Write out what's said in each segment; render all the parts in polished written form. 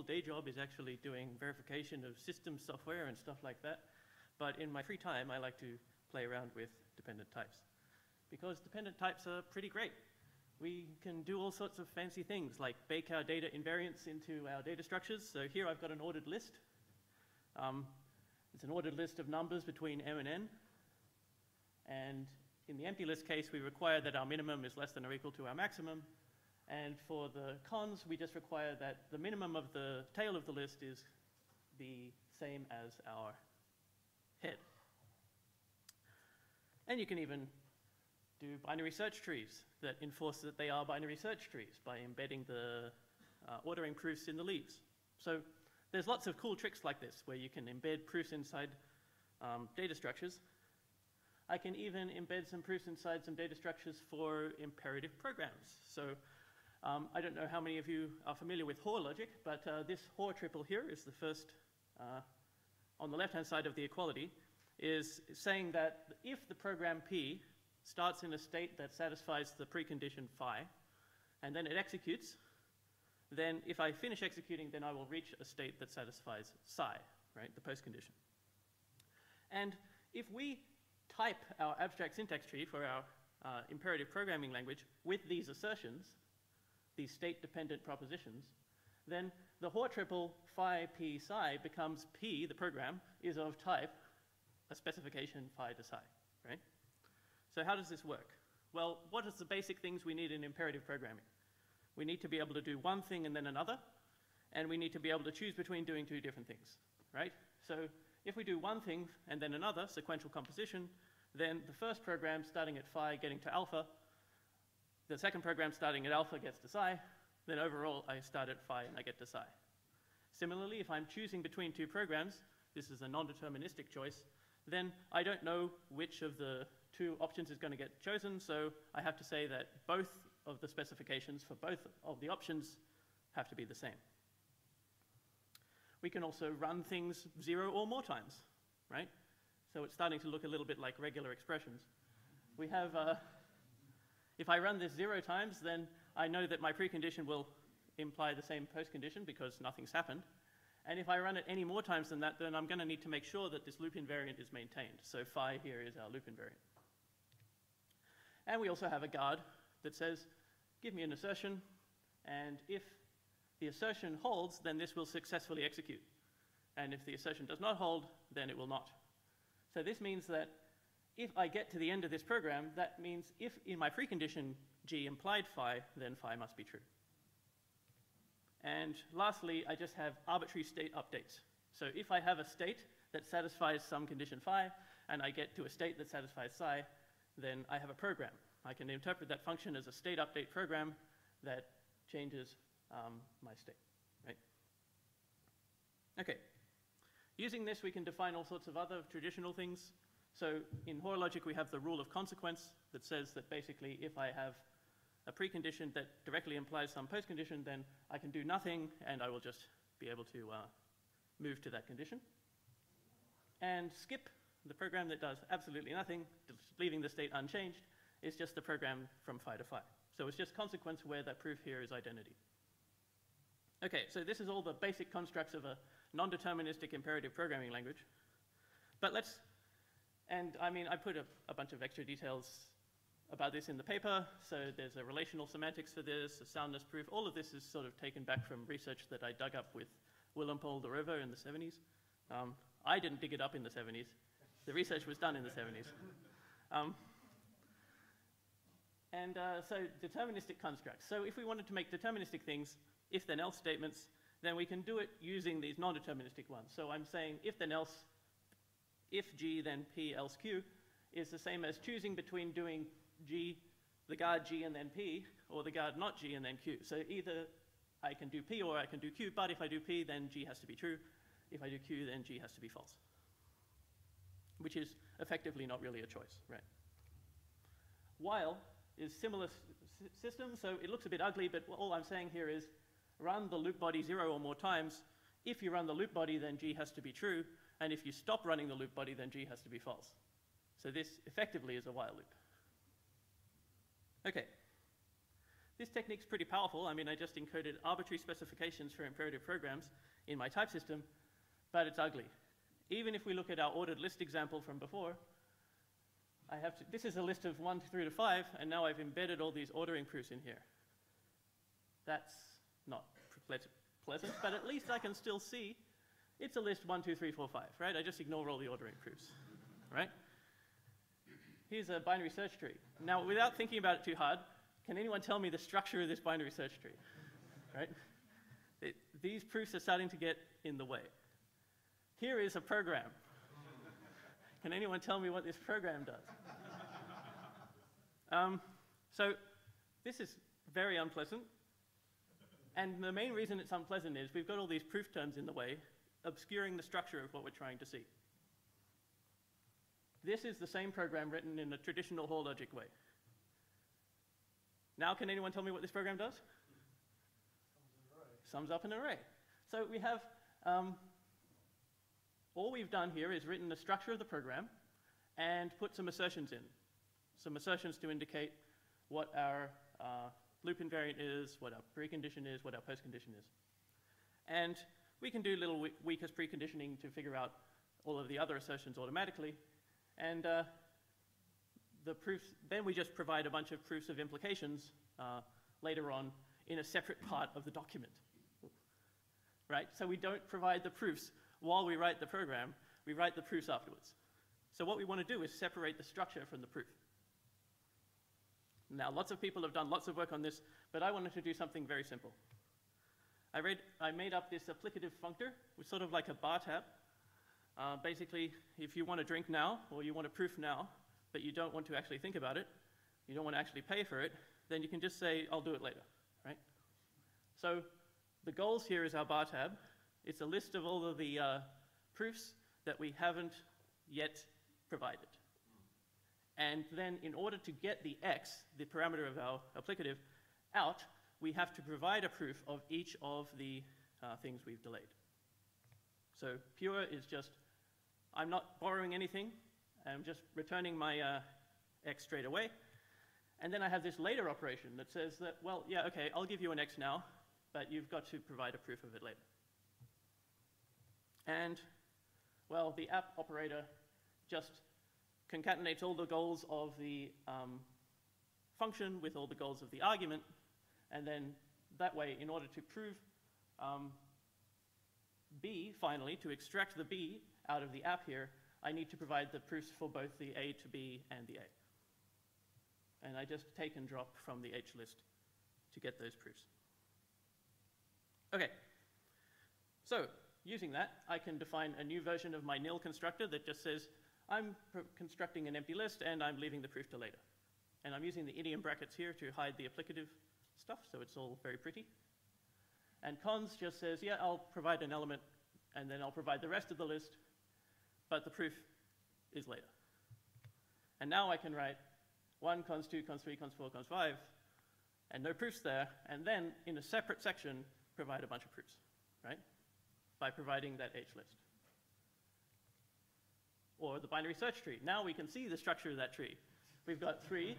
usual day job is actually doing verification of system software and stuff like that. But in my free time, I like to play around with dependent types, because dependent types are pretty great. We can do all sorts of fancy things, like bake our data invariants into our data structures. So here I've got an ordered list. It's an ordered list of numbers between m and n. And in the empty list case, we require that our minimum is less than or equal to our maximum. And for the cons, we just require that the minimum of the tail of the list is the same as our head. And you can even do binary search trees that enforce that they are binary search trees by embedding the ordering proofs in the leaves. So there's lots of cool tricks like this where you can embed proofs inside data structures. I can even embed some proofs inside some data structures for imperative programs. So I don't know how many of you are familiar with Hoare-logic, but this Hoare triple here is the first, on the left-hand side of the equality, is saying that if the program P starts in a state that satisfies the precondition phi, and then it executes, then if I finish executing, then I will reach a state that satisfies psi, right, the postcondition. And if we type our abstract syntax tree for our imperative programming language with these assertions, these state-dependent propositions, then the Hoare triple phi p psi becomes P, the program, is of type a specification phi to psi, right? So how does this work? Well, what are the basic things we need in imperative programming? We need to be able to do one thing and then another, and we need to be able to choose between doing two different things, right? So if we do one thing and then another, sequential composition, then the first program starting at phi getting to alpha, the second program starting at alpha gets to psi, then overall I start at phi and I get to psi. Similarly, if I'm choosing between two programs, this is a non-deterministic choice, then I don't know which of the two options is going to get chosen, so I have to say that both of the specifications for both of the options have to be the same. We can also run things 0 or more times, right? So it's starting to look a little bit like regular expressions. We have, if I run this 0 times, then I know that my precondition will imply the same postcondition because nothing's happened. And if I run it any more times than that, then I'm going to need to make sure that this loop invariant is maintained. So phi here is our loop invariant. And we also have a guard that says, give me an assertion, and if the assertion holds, then this will successfully execute. And if the assertion does not hold, then it will not. So this means that if I get to the end of this program, that means if in my precondition G implied phi, then phi must be true. And lastly, I just have arbitrary state updates. So if I have a state that satisfies some condition phi, and I get to a state that satisfies psi, then I have a program. I can interpret that function as a state update program that changes my state, right? Okay. Using this, we can define all sorts of other traditional things. So in Hoare-logic, we have the rule of consequence that says that basically if I have a precondition that directly implies some postcondition, then I can do nothing, and I will just be able to move to that condition. And skip, the program that does absolutely nothing, just leaving the state unchanged, is just the program from phi to phi. So it's just consequence where that proof here is identity. Okay, so this is all the basic constructs of a non-deterministic imperative programming language. But let's, and I mean, I put a bunch of extra details about this in the paper. So there's a relational semantics for this, a soundness proof. All of this is sort of taken back from research that I dug up with Will and Paul DeRiver in the 70s. I didn't dig it up in the 70s. The research was done in the 70s. So deterministic constructs. So if we wanted to make deterministic things, if then else statements, then we can do it using these non-deterministic ones. So I'm saying if then else, if G then P else Q is the same as choosing between doing G, the guard G and then P, or the guard not G and then Q. So either I can do P or I can do Q, but if I do P, then G has to be true. If I do Q, then G has to be false, which is effectively not really a choice, right? While is similar system, so it looks a bit ugly, but all I'm saying here is run the loop body 0 or more times. If you run the loop body, then G has to be true, and if you stop running the loop body, then G has to be false. So this effectively is a while loop. Okay. This technique's pretty powerful. I mean, I just encoded arbitrary specifications for imperative programs in my type system, but it's ugly. Even if we look at our ordered list example from before, this is a list of 1 through to 5, and now I've embedded all these ordering proofs in here. That's not pleasant, but at least I can still see it's a list 1, 2, 3, 4, 5, right? I just ignore all the ordering proofs, right? Here's a binary search tree. Now, without thinking about it too hard, can anyone tell me the structure of this binary search tree, right? These proofs are starting to get in the way. Here is a program. Can anyone tell me what this program does? So this is very unpleasant. And the main reason it's unpleasant is we've got all these proof terms in the way, obscuring the structure of what we're trying to see. This is the same program written in a traditional Hoare-logic way. Now, can anyone tell me what this program does? Sums up an array. So we have, all we've done here is written the structure of the program and put some assertions in. Some assertions to indicate what our loop invariant is, what our precondition is, what our postcondition is. And we can do little weakest preconditioning to figure out all of the other assertions automatically. And the proofs, then we just provide a bunch of proofs of implications later on in a separate part of the document. Right? So we don't provide the proofs while we write the program, we write the proofs afterwards. So what we want to do is separate the structure from the proof. Now, lots of people have done lots of work on this, but I wanted to do something very simple. I made up this applicative functor, which is sort of like a bar tab. Basically, if you want to drink now, or you want a proof now, but you don't want to actually think about it, you don't want to actually pay for it, then you can just say, I'll do it later, right? So the goals here is our bar tab. It's a list of all of the proofs that we haven't yet provided. And then in order to get the x, the parameter of our applicative, out, we have to provide a proof of each of the things we've delayed. So pure is just, I'm not borrowing anything. I'm just returning my x straight away. And then I have this later operation that says that, well, yeah, okay, I'll give you an x now, but you've got to provide a proof of it later. And, well, the app operator just concatenates all the goals of the function with all the goals of the argument, and then that way, in order to prove B, finally, to extract the B out of the app here, I need to provide the proofs for both the A to B and the A. And I just take and drop from the H list to get those proofs. Okay, so using that, I can define a new version of my nil constructor that just says, I'm constructing an empty list and I'm leaving the proof to later. And I'm using the idiom brackets here to hide the applicative stuff, so it's all very pretty. And cons just says, yeah, I'll provide an element and then I'll provide the rest of the list, but the proof is later. And now I can write 1, cons 2, cons 3, cons 4, cons 5, and no proofs there, and then in a separate section, provide a bunch of proofs, right? By providing that H list. Or the binary search tree. Now we can see the structure of that tree. We've got 3,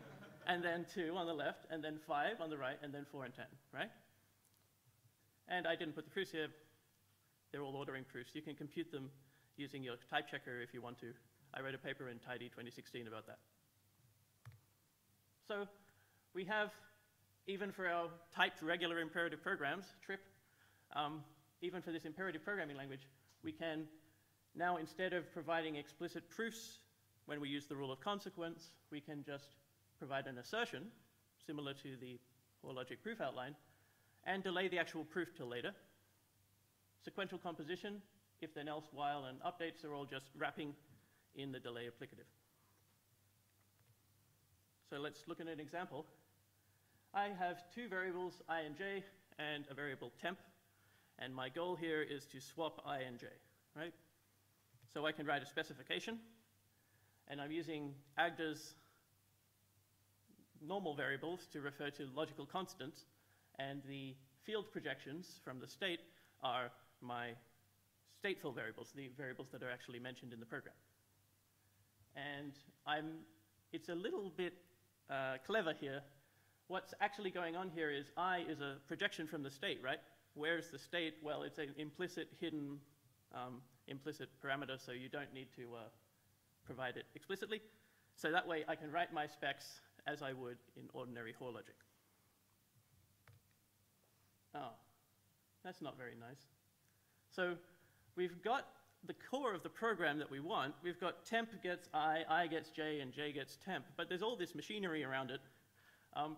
and then 2 on the left, and then 5 on the right, and then 4 and 10, right? And I didn't put the proofs here. They're all ordering proofs. You can compute them using your type checker if you want to. I wrote a paper in Tidy 2016 about that. So we have, even for our typed regular imperative programs, TRIP, even for this imperative programming language, we can now, instead of providing explicit proofs when we use the rule of consequence, we can just provide an assertion, similar to the Hoare-logic proof outline, and delay the actual proof till later. Sequential composition, if then else, while, and updates are all just wrapping in the delay applicative. So let's look at an example. I have 2 variables, I and j, and a variable temp, and my goal here is to swap I and j, right? So I can write a specification, and I'm using Agda's normal variables to refer to logical constants, and the field projections from the state are my stateful variables, the variables that are actually mentioned in the program. And it's a little bit clever here. what's actually going on here is I is a projection from the state, right? Where's the state? Well, it's an implicit, hidden, implicit parameter, so you don't need to provide it explicitly. So that way I can write my specs as I would in ordinary Hoare-logic. Oh, that's not very nice. So we've got the core of the program that we want. We've got temp gets I gets j, and j gets temp. But there's all this machinery around it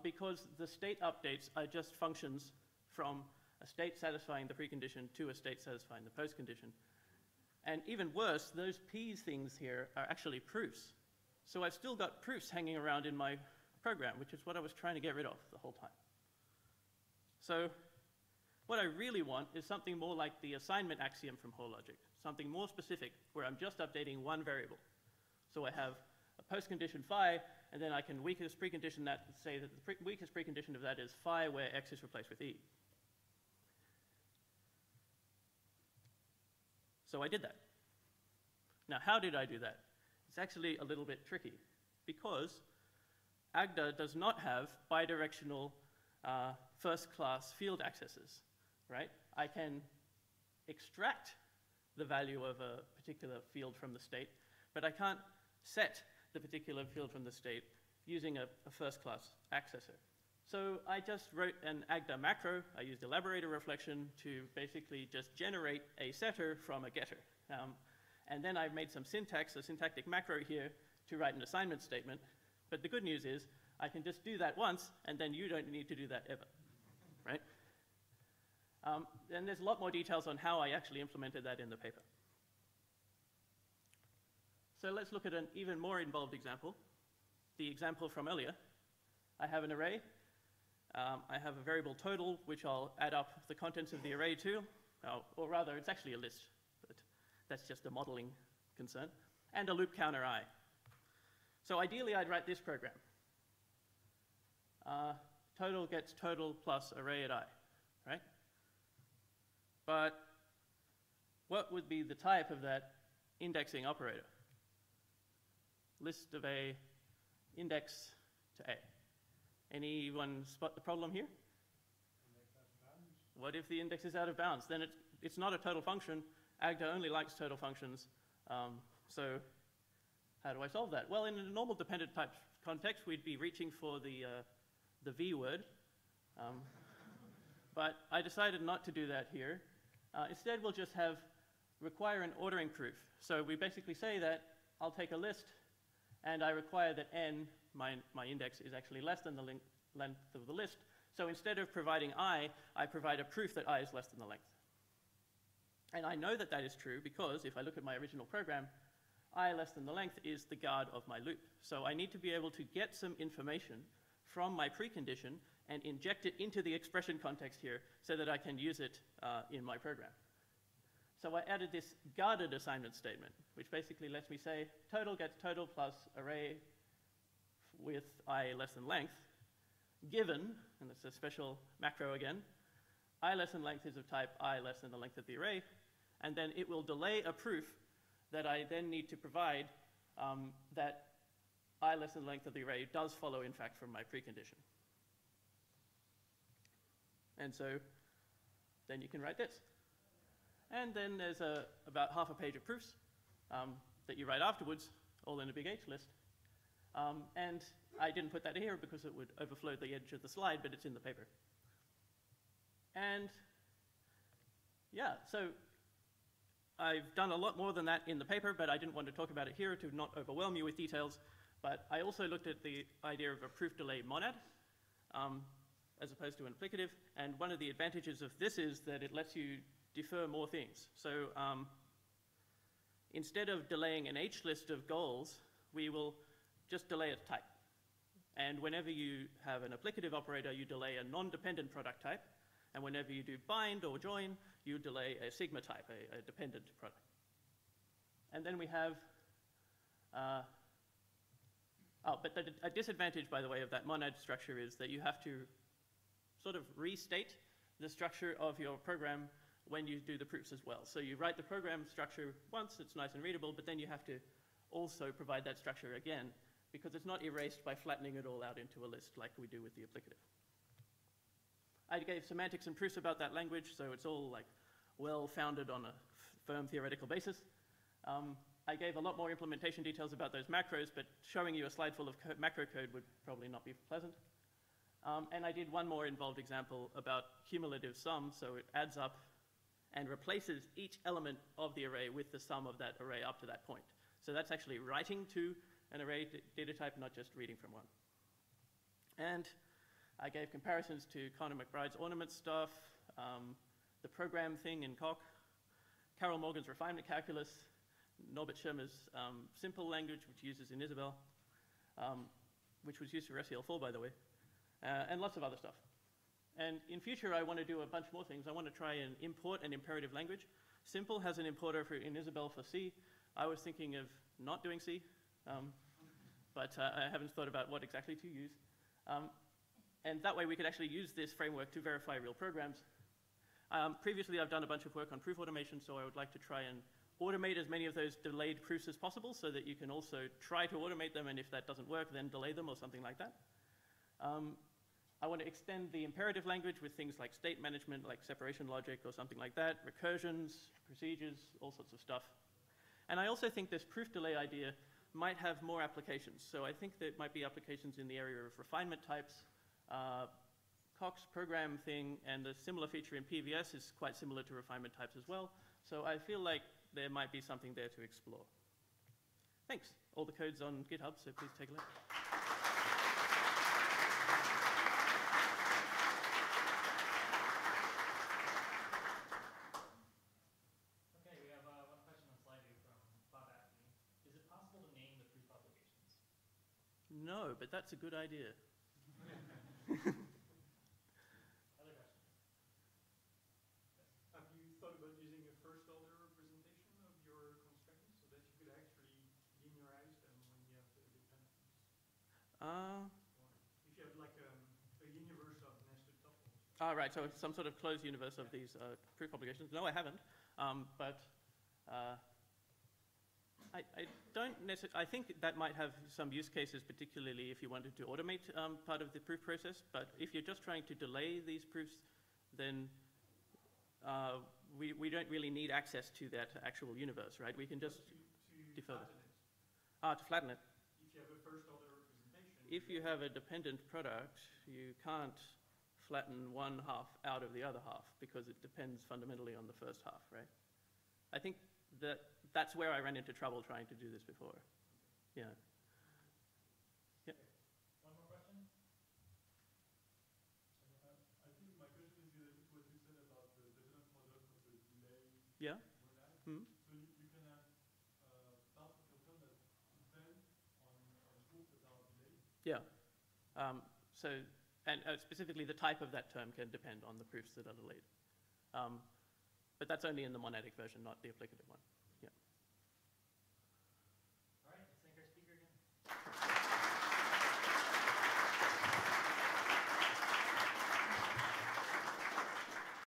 because the state updates are just functions from a state satisfying the precondition to a state satisfying the postcondition. And even worse, those p's things here are actually proofs. So I've still got proofs hanging around in my program, which is what I was trying to get rid of the whole time. So what I really want is something more like the assignment axiom from Hoare-logic, something more specific where I'm just updating one variable. So I have a postcondition phi, and then I can weakest precondition that, say that the weakest precondition of that is phi where x is replaced with e. So I did that. Now, how did I do that? It's actually a little bit tricky because Agda does not have bidirectional first-class field accesses, right? I can extract the value of a particular field from the state, but I can't set the particular field from the state using a first-class accessor. So I just wrote an Agda macro. I used elaborator reflection to basically just generate a setter from a getter. And then I've made some syntax, a syntactic macro here, to write an assignment statement. But the good news is I can just do that once, and then you don't need to do that ever, right? And there's a lot more details on how I actually implemented that in the paper. So let's look at an even more involved example, the example from earlier. I have an array. I have a variable total, which I'll add up the contents of the array to, or rather, it's actually a list, but that's just a modeling concern, and a loop counter I. So ideally, I'd write this program. Total gets total plus array at I, right? But what would be the type of that indexing operator? List of A, index to A. Anyone spot the problem here? What if the index is out of bounds? Then it's not a total function. Agda only likes total functions. So how do I solve that? Well, in a normal dependent type context, we'd be reaching for the V word. But I decided not to do that here. Instead, we'll just require an ordering proof. So we basically say that I'll take a list, and I require that n, my index, is actually less than the length of the list. So instead of providing I provide a proof that I is less than the length. And I know that that is true because if I look at my original program, I less than the length is the guard of my loop. So I need to be able to get some information from my precondition and inject it into the expression context here so that I can use it in my program. So I added this guarded assignment statement, which basically lets me say total gets total plus array with I less than length, given, and it's a special macro again, I less than length is of type I less than the length of the array, and then it will delay a proof that I then need to provide that I less than the length of the array does follow, in fact, from my precondition. And so then you can write this. And then there's about half a page of proofs that you write afterwards, all in a big H list. And I didn't put that here because it would overflow the edge of the slide, but it's in the paper. And yeah, so I've done a lot more than that in the paper, but I didn't want to talk about it here to not overwhelm you with details. But I also looked at the idea of a proof delay monad as opposed to an applicative. And one of the advantages of this is that it lets you defer more things. So instead of delaying an H list of goals, we will just delay its type. And whenever you have an applicative operator, you delay a non-dependent product type. And whenever you do bind or join, you delay a sigma type, a dependent product. And then we have, but a disadvantage, by the way, of that monad structure is that you have to sort of restate the structure of your program when you do the proofs as well. So you write the program structure once, it's nice and readable, but then you have to also provide that structure again because it's not erased by flattening it all out into a list like we do with the applicative. I gave semantics and proofs about that language, so it's all like well-founded on a firm theoretical basis. I gave a lot more implementation details about those macros, but showing you a slide full of macro code would probably not be pleasant. And I did one more involved example about cumulative sum, so it adds up and replaces each element of the array with the sum of that array up to that point. So that's actually writing to an array data type, not just reading from one. And I gave comparisons to Conor McBride's ornament stuff, the program thing in Coq, Carol Morgan's refinement calculus, Norbert Schirmer's simple language, which uses in Isabelle, which was used for SEL4, by the way, and lots of other stuff. And in future, I want to do a bunch more things. I want to try and import an imperative language. Simple has an importer in Isabelle for C. I was thinking of not doing C, but I haven't thought about what exactly to use. And that way, we could actually use this framework to verify real programs. Previously, I've done a bunch of work on proof automation, so I would like to try and automate as many of those delayed proofs as possible so that you can also try to automate them, and if that doesn't work, then delay them or something like that. I want to extend the imperative language with things like state management, like separation logic or something like that, recursions, procedures, all sorts of stuff. And I also think this proof delay idea might have more applications. So I think there might be applications in the area of refinement types. Coq's program thing and the similar feature in PVS is quite similar to refinement types as well. So I feel like there might be something there to explore. Thanks. All the code's on GitHub, so please take a look. Okay, we have one question on slide 8 from Bob Ackley. Is it possible to name the proof obligations? No, but that's a good idea. Other questions? Yes. Have you thought about using a first-order representation of your constraints so that you could actually linearize them when you have the dependencies? Or if you have like a universe of nested tuples. Right, so some sort of closed universe of these proof obligations. No, I haven't, but I think that might have some use cases, particularly if you wanted to automate part of the proof process. But if you're just trying to delay these proofs, then we don't really need access to that actual universe, right? We can just defer it. To flatten it. If you have a first-order representation. If you have a dependent product, you can't flatten one half out of the other half because it depends fundamentally on the first half, right? I think that's where I ran into trouble trying to do this before. Yeah. Yeah. One more question? I think my question is related to what you said about the dependent product of the delay. Yeah. Mm-hmm. So you can have parts of your code that depend on proofs that are delayed. Yeah. And specifically the type of that term can depend on the proofs that are delayed. But that's only in the monadic version, not the applicative one.